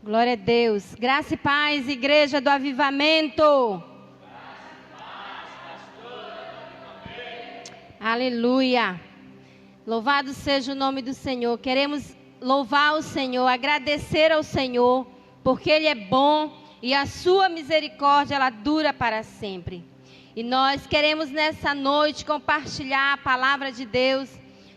Glória a Deus. Graça e paz, Igreja do Avivamento. Aleluia. Louvado seja o nome do Senhor. Queremos louvar o Senhor, agradecer ao Senhor, porque Ele é bom e a sua misericórdia, ela dura para sempre. E nós queremos nessa noite compartilhar a palavra de Deus,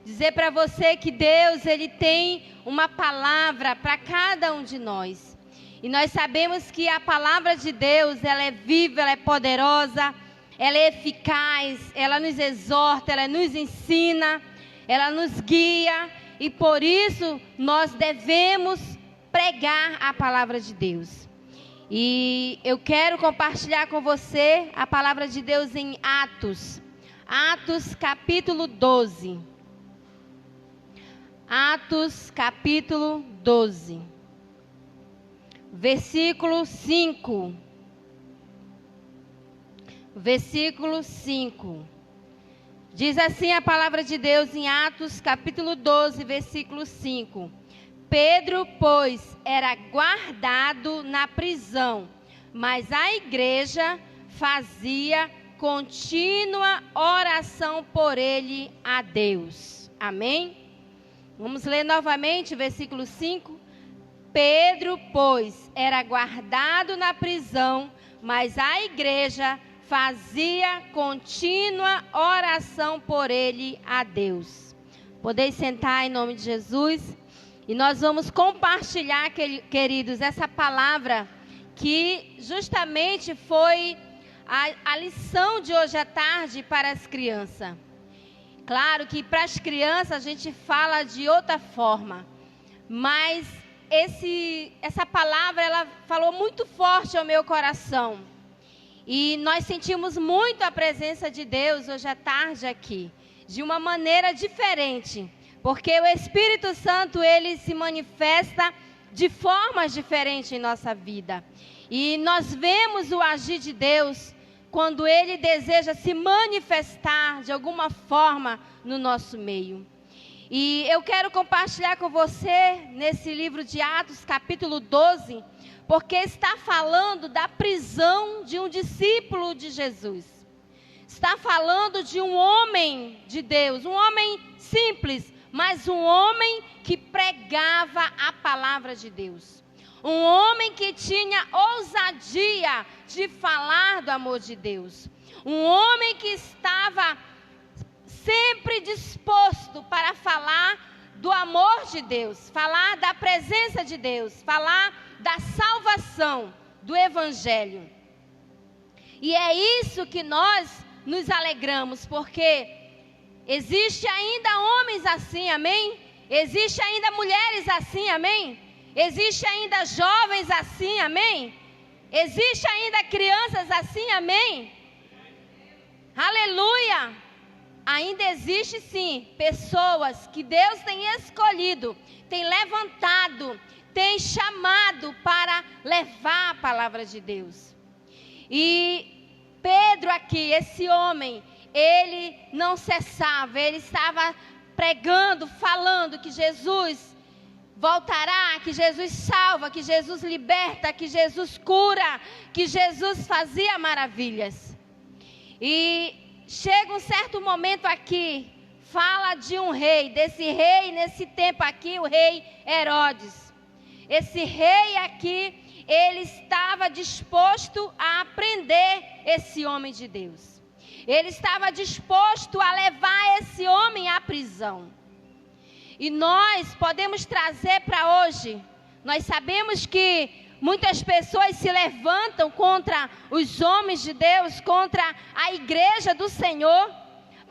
dizer para você que Deus, Ele tem uma palavra para cada um de nós. E nós sabemos que a palavra de Deus, ela é viva, ela é poderosa, ela é eficaz, ela nos exorta, ela nos ensina, ela nos guia. E por isso nós devemos pregar a palavra de Deus. E eu quero compartilhar com você a palavra de Deus em Atos. Atos capítulo 12. Atos capítulo 12. Versículo 5. Versículo 5. Diz assim a palavra de Deus em Atos capítulo 12, versículo 5. Pedro, pois, era guardado na prisão, mas a igreja fazia contínua oração por ele a Deus. Amém? Vamos ler novamente, versículo 5. Pedro, pois, era guardado na prisão, mas a igreja fazia contínua oração por ele a Deus. Podeis sentar em nome de Jesus. E nós vamos compartilhar, queridos, essa palavra que justamente foi a lição de hoje à tarde para as crianças. Claro que para as crianças a gente fala de outra forma, mas essa palavra ela falou muito forte ao meu coração. E nós sentimos muito a presença de Deus hoje à tarde aqui, de uma maneira diferente. Porque o Espírito Santo, ele se manifesta de formas diferentes em nossa vida. E nós vemos o agir de Deus quando ele deseja se manifestar de alguma forma no nosso meio. E eu quero compartilhar com você nesse livro de Atos, capítulo 12, porque está falando da prisão de um discípulo de Jesus. Está falando de um homem de Deus, um homem simples, mas um homem que pregava a palavra de Deus. Um homem que tinha ousadia de falar do amor de Deus. Um homem que estava sempre disposto para falar do amor de Deus, falar da presença de Deus, falar da salvação, do Evangelho. E é isso que nós nos alegramos, porque existe ainda homens assim, amém? Existe ainda mulheres assim, amém? Existe ainda jovens assim, amém? Existe ainda crianças assim, amém? Aleluia! Ainda existe sim pessoas que Deus tem escolhido, tem levantado, tem chamado para levar a palavra de Deus. E Pedro aqui, esse homem, ele não cessava, ele estava pregando, falando que Jesus voltará, que Jesus salva, que Jesus liberta, que Jesus cura, que Jesus fazia maravilhas. E chega um certo momento aqui, fala de um rei, desse rei, nesse tempo aqui, o rei Herodes. Esse rei aqui, ele estava disposto a prender esse homem de Deus. Ele estava disposto a levar esse homem à prisão. E nós podemos trazer para hoje, nós sabemos que muitas pessoas se levantam contra os homens de Deus, contra a igreja do Senhor,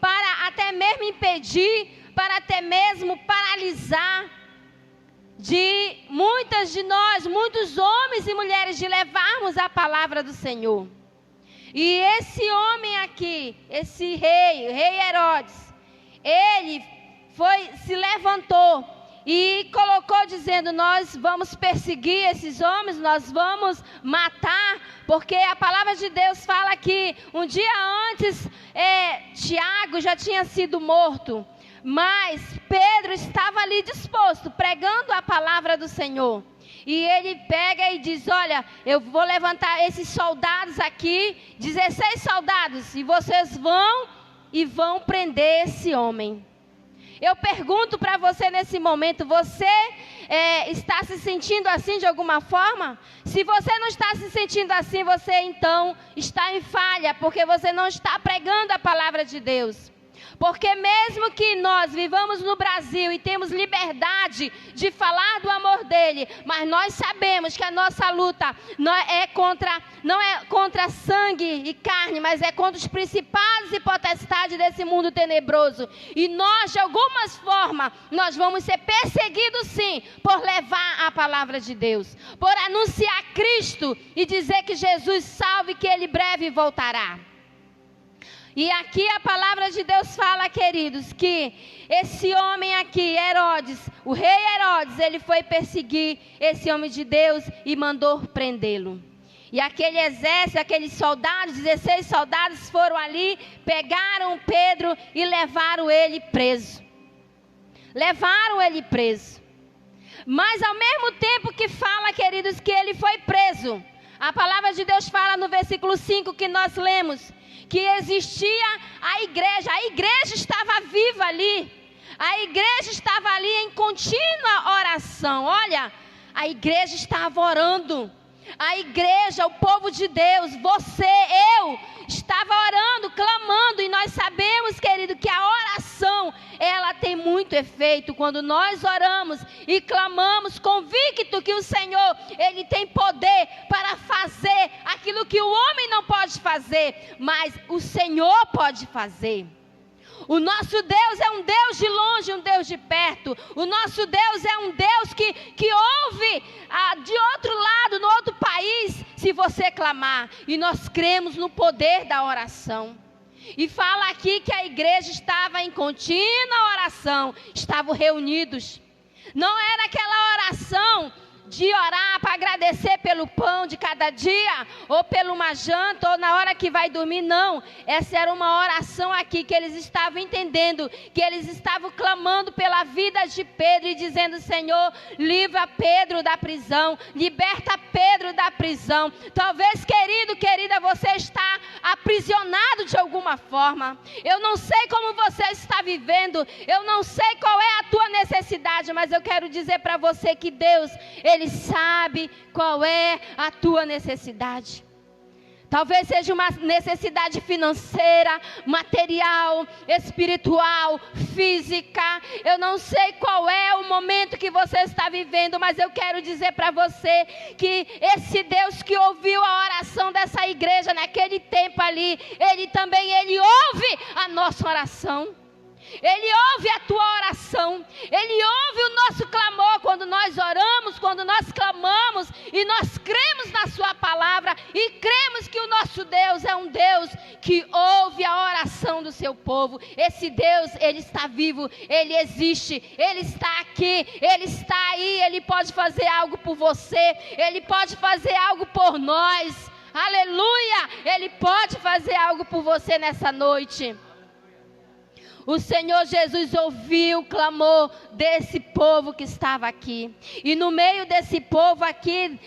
para até mesmo impedir, para até mesmo paralisar de muitas de nós, muitos homens e mulheres, de levarmos a palavra do Senhor. E esse homem aqui, esse rei, o rei Herodes, ele se levantou e colocou dizendo: nós vamos perseguir esses homens, nós vamos matar, porque a palavra de Deus fala que um dia antes Tiago já tinha sido morto, mas Pedro estava ali disposto, pregando a palavra do Senhor. E ele pega e diz: olha, eu vou levantar esses soldados aqui, 16 soldados, e vocês vão prender esse homem. Eu pergunto para você nesse momento: você está se sentindo assim de alguma forma? Se você não está se sentindo assim, você então está em falha, porque você não está pregando a palavra de Deus. Porque mesmo que nós vivamos no Brasil e temos liberdade de falar do amor dele, mas nós sabemos que a nossa luta não é contra sangue e carne, mas é contra os principados e potestades desse mundo tenebroso. E nós, de algumas formas, nós vamos ser perseguidos sim, por levar a palavra de Deus, por anunciar Cristo e dizer que Jesus salve, que ele breve voltará. E aqui a palavra de Deus fala, queridos, que esse homem aqui, Herodes, o rei Herodes, ele foi perseguir esse homem de Deus e mandou prendê-lo. E aquele exército, aqueles soldados, 16 soldados foram ali, pegaram Pedro e levaram ele preso. Levaram ele preso. Mas ao mesmo tempo que fala, queridos, que ele foi preso, a palavra de Deus fala no versículo 5 que nós lemos, que existia a igreja estava viva ali, a igreja estava ali em contínua oração. Olha, a igreja estava orando, a igreja, o povo de Deus, você, eu, estava orando, clamando, e nós sabemos, querido, que a oração, ela tem muito efeito. Quando nós oramos e clamamos convicto que o Senhor, ele tem poder para fazer aquilo que o homem não pode fazer, mas o Senhor pode fazer. O nosso Deus é um Deus de longe, um Deus de perto. O nosso Deus é um Deus que ouve de outro lado, no outro país, se você clamar. E nós cremos no poder da oração. E fala aqui que a igreja estava em contínua oração, estavam reunidos. Não era aquela oração de orar para agradecer pelo pão de cada dia, ou pela uma janta, ou na hora que vai dormir, não. Essa era uma oração aqui, que eles estavam entendendo, que eles estavam clamando pela vida de Pedro, e dizendo: Senhor, livra Pedro da prisão, liberta Pedro da prisão. Talvez, querido, querida, você está aprisionado de alguma forma. Eu não sei como você está vivendo, eu não sei qual é a tua necessidade, mas eu quero dizer para você que Deus, Ele sabe qual é a tua necessidade. Talvez seja uma necessidade financeira, material, espiritual, física. Eu não sei qual é o momento que você está vivendo, mas eu quero dizer para você que esse Deus que ouviu a oração dessa igreja naquele tempo ali, Ele ouve a nossa oração. Ele ouve a tua oração, Ele ouve o nosso clamor quando nós oramos, quando nós clamamos e nós cremos na sua palavra e cremos que o nosso Deus é um Deus que ouve a oração do seu povo. Esse Deus, Ele está vivo, Ele existe, Ele está aqui, Ele está aí, Ele pode fazer algo por você, Ele pode fazer algo por nós, aleluia, Ele pode fazer algo por você nessa noite. O Senhor Jesus ouviu o clamor desse povo que estava aqui. E no meio desse povo aqui,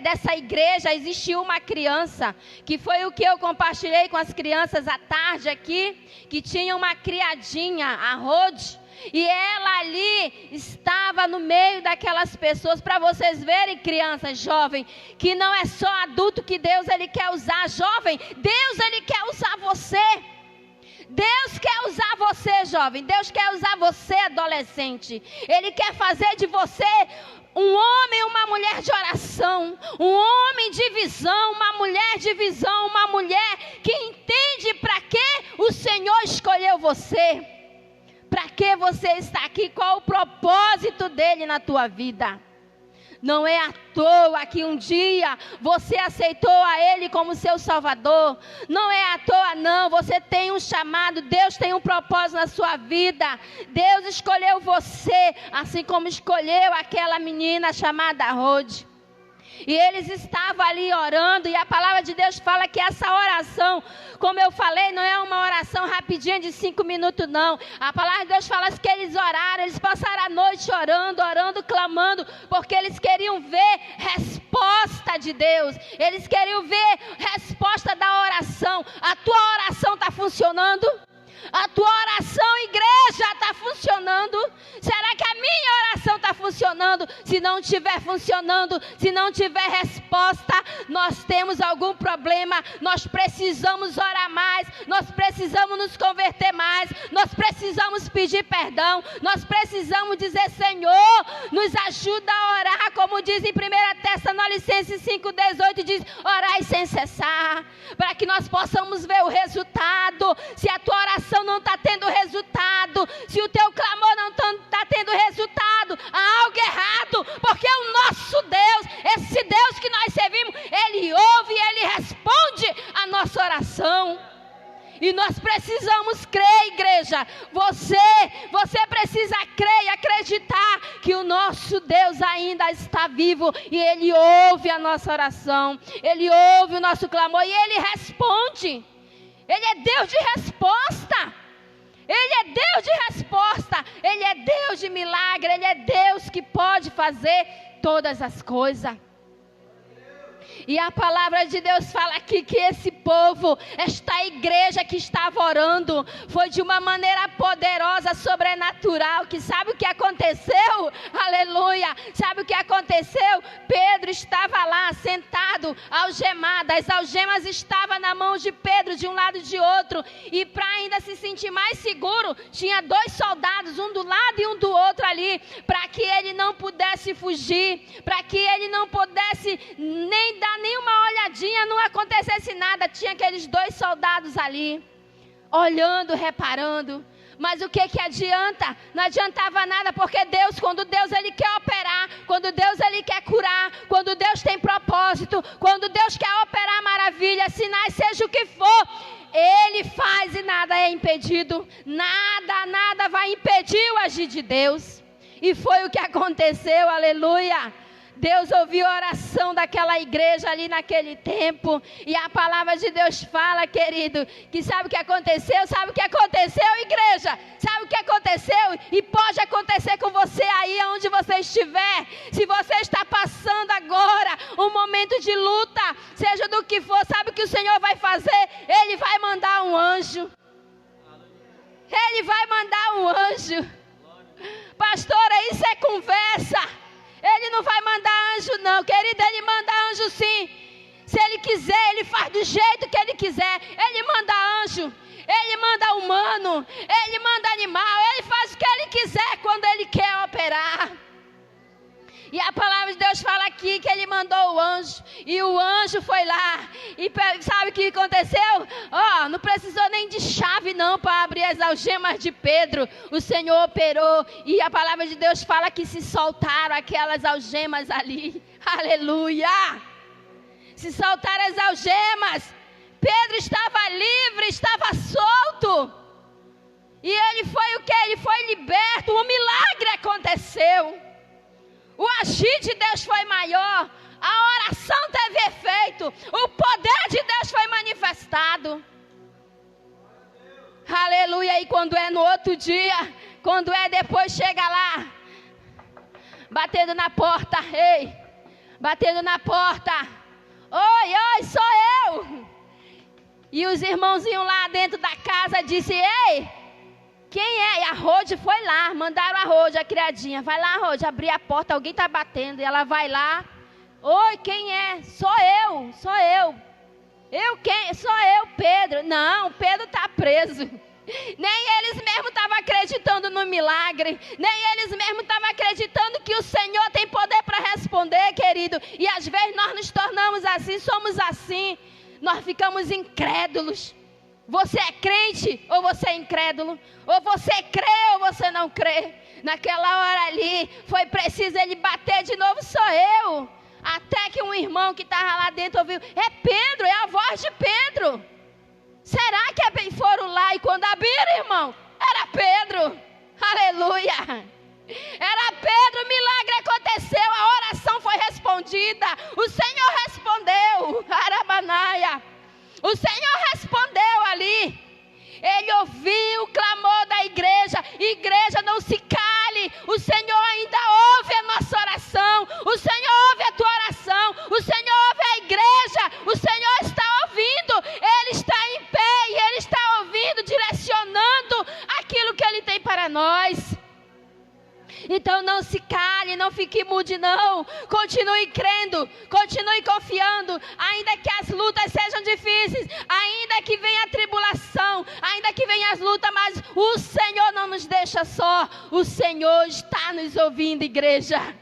dessa igreja, existiu uma criança, que foi o que eu compartilhei com as crianças à tarde aqui, que tinha uma criadinha, a Rode. E ela ali estava no meio daquelas pessoas, para vocês verem, crianças, jovem, que não é só adulto que Deus Ele quer usar, jovem, Deus Ele quer usar você. Deus quer usar você, jovem. Deus quer usar você, adolescente. Ele quer fazer de você um homem, uma mulher de oração, um homem de visão, uma mulher de visão, uma mulher que entende para que o Senhor escolheu você, para que você está aqui, qual o propósito dele na tua vida. Não é à toa que um dia você aceitou a Ele como seu Salvador. Não é à toa não, você tem um chamado, Deus tem um propósito na sua vida. Deus escolheu você, assim como escolheu aquela menina chamada Rode. E eles estavam ali orando, e a palavra de Deus fala que essa oração, como eu falei, não é uma oração rapidinha de 5 minutos, não. A palavra de Deus fala que eles oraram, eles passaram a noite orando, clamando, porque eles queriam ver resposta de Deus. Eles queriam ver resposta da oração. A tua oração está funcionando? A tua oração, igreja, está funcionando? Será que a minha oração está funcionando? Se não estiver funcionando, se não tiver resposta, nós temos algum problema. Nós precisamos orar mais, nós precisamos nos converter mais, nós precisamos pedir perdão, nós precisamos dizer: Senhor, nos ajuda a orar, como diz em 1 Tessalonicenses 5,18, diz: orai sem cessar, para que nós possamos ver o resultado. Se a tua oração não está tendo resultado, se o teu clamor não está tendo resultado, há algo errado, porque o nosso Deus, esse Deus que nós servimos, Ele ouve e Ele responde a nossa oração. E nós precisamos crer, igreja. Você precisa crer e acreditar que o nosso Deus ainda está vivo e Ele ouve a nossa oração, Ele ouve o nosso clamor e Ele responde. Ele é Deus de resposta. Ele é Deus de resposta. Ele é Deus de milagre. Ele é Deus que pode fazer todas as coisas. E a palavra de Deus fala aqui que esse povo, esta igreja que estava orando, foi de uma maneira poderosa, sobrenatural. Que sabe o que aconteceu? Aleluia! Sabe o que aconteceu? Pedro estava lá sentado, algemado. As algemas estavam na mão de Pedro, de um lado e de outro. E para ainda se sentir mais seguro, tinha 2 soldados, um do lado e um do outro ali, para que ele não pudesse fugir, para que ele não pudesse nem dar nenhuma olhadinha, não acontecesse nada. Tinha aqueles 2 soldados ali, olhando, reparando. Mas o que adianta? Não adiantava nada, porque Deus, quando Deus Ele quer operar, quando Deus Ele quer curar, quando Deus tem propósito, quando Deus quer operar maravilhas, sinais, seja o que for, Ele faz e nada é impedido. Nada vai impedir o agir de Deus. E foi o que aconteceu, aleluia. Deus ouviu a oração daquela igreja ali naquele tempo. E a palavra de Deus fala, querido, que sabe o que aconteceu? Sabe o que aconteceu, igreja? Sabe o que aconteceu? E pode acontecer com você aí onde você estiver. Se você está passando agora um momento de luta, seja do que for, sabe o que o Senhor vai fazer? Ele vai mandar um anjo. Ele vai mandar um anjo. Pastora, isso é conversa. Ele não vai mandar anjo não, querida. Ele manda anjo sim. Se Ele quiser, Ele faz do jeito que Ele quiser. Ele manda anjo, Ele manda humano, Ele manda animal. Ele faz o que Ele quiser quando Ele quer operar. E a palavra de Deus fala aqui que Ele mandou o anjo. E o anjo foi lá. E sabe o que aconteceu? Não precisou nem de chave não para abrir as algemas de Pedro. O Senhor operou. E a palavra de Deus fala que se soltaram aquelas algemas ali. Aleluia! Se soltaram as algemas. Pedro estava livre, estava solto. E ele foi o quê? Ele foi liberto. Um milagre aconteceu. O agir de Deus foi maior. A oração teve efeito. O poder de Deus foi manifestado. Aleluia. E quando é no outro dia, quando é depois, chega lá, batendo na porta. Ei, batendo na porta. Oi, sou eu. E os irmãozinhos lá dentro da casa disse: ei, quem é? E a Rode foi lá, mandaram a Rode, a criadinha. Vai lá, Rode, abrir a porta, alguém está batendo. E ela vai lá. Oi, quem é? Sou eu. Eu quem? Sou eu, Pedro. Não, Pedro está preso. Nem eles mesmos estavam acreditando no milagre. Nem eles mesmos estavam acreditando que o Senhor tem poder para responder, querido. E às vezes nós nos tornamos assim, somos assim. Nós ficamos incrédulos. Você é crente ou você é incrédulo? Ou você crê ou você não crê? Naquela hora ali, foi preciso ele bater de novo, sou eu. Até que um irmão que estava lá dentro ouviu: é Pedro, é a voz de Pedro. Será que foram lá e quando abriram, irmão, era Pedro? Aleluia. Era Pedro, o milagre aconteceu, a oração foi respondida. O Senhor respondeu, Arabanaia. O Senhor respondeu ali. Ele ouviu o clamor da igreja. Igreja, não se cale. O Senhor ainda ouve a nossa oração. O Senhor ouve a tua oração. O Senhor ouve a igreja. O Senhor está ouvindo. Ele está em pé e Ele está ouvindo, direcionando aquilo que Ele tem para nós. Então não se cale, não fique mude não. Continue crendo, continue confiando. Ainda que as lutas sejam difíceis, ainda que venha a tribulação, ainda que venha as lutas, mas o Senhor não nos deixa só. O Senhor está nos ouvindo, igreja.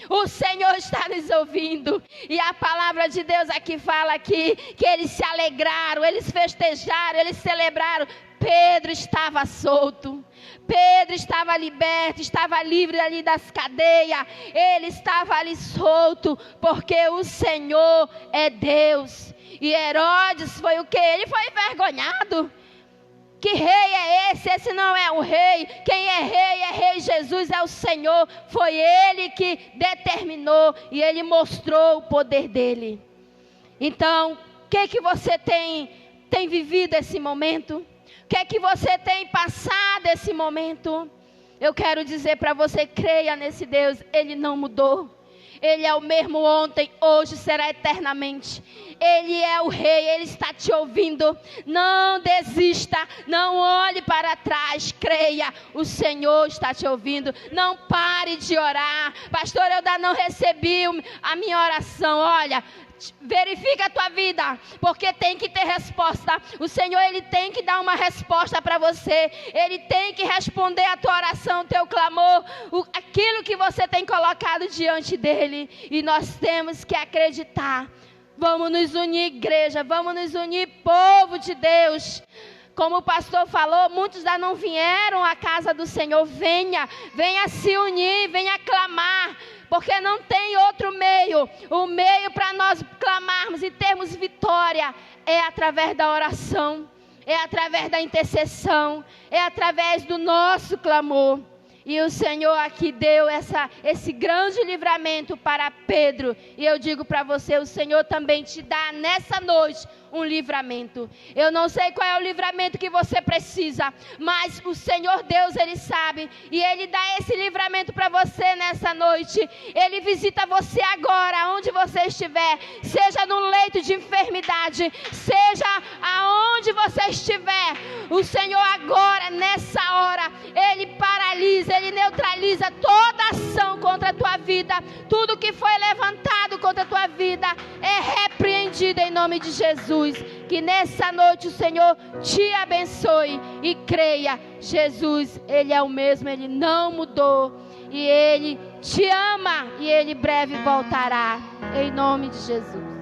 O Senhor está nos ouvindo. E a palavra de Deus aqui fala aqui que eles se alegraram, eles festejaram, eles celebraram. Pedro estava solto. Pedro estava liberto, estava livre ali das cadeias. Ele estava ali solto, porque o Senhor é Deus. E Herodes foi o quê? Ele foi envergonhado. Que rei é esse? Esse não é o rei. Quem é rei Jesus, é o Senhor. Foi Ele que determinou e Ele mostrou o poder dEle. Então, o que você tem vivido esse momento? O que você tem passado esse momento? Eu quero dizer para você, creia nesse Deus. Ele não mudou. Ele é o mesmo ontem, hoje, será eternamente. Ele é o rei, Ele está te ouvindo. Não desista, não olhe para trás, creia. O Senhor está te ouvindo. Não pare de orar. Pastor, eu ainda não recebi a minha oração. Olha, verifica a tua vida, porque tem que ter resposta. O Senhor, Ele tem que dar uma resposta para você. Ele tem que responder a tua oração, o teu clamor, aquilo que você tem colocado diante dEle. E nós temos que acreditar. Vamos nos unir, igreja, vamos nos unir, povo de Deus. Como o pastor falou, muitos ainda não vieram à casa do Senhor. Venha se unir, venha clamar. Porque não tem outro meio. O meio para nós clamarmos e termos vitória é através da oração, é através da intercessão, é através do nosso clamor. E o Senhor aqui deu esse grande livramento para Pedro. E eu digo para você, o Senhor também te dá nessa noite um livramento. Eu não sei qual é o livramento que você precisa, mas o Senhor Deus, Ele sabe. E Ele dá esse livramento para você nessa noite. Ele visita você agora, onde você estiver. Seja no leito de enfermidade, seja aonde você estiver. O Senhor agora, nessa hora, Ele paralisa, Ele neutraliza toda ação contra a tua vida. Tudo que foi levantado contra a tua vida é repreendido em nome de Jesus. Que nessa noite o Senhor te abençoe e creia. Jesus, Ele é o mesmo, Ele não mudou. E Ele te ama e Ele breve voltará. Em nome de Jesus.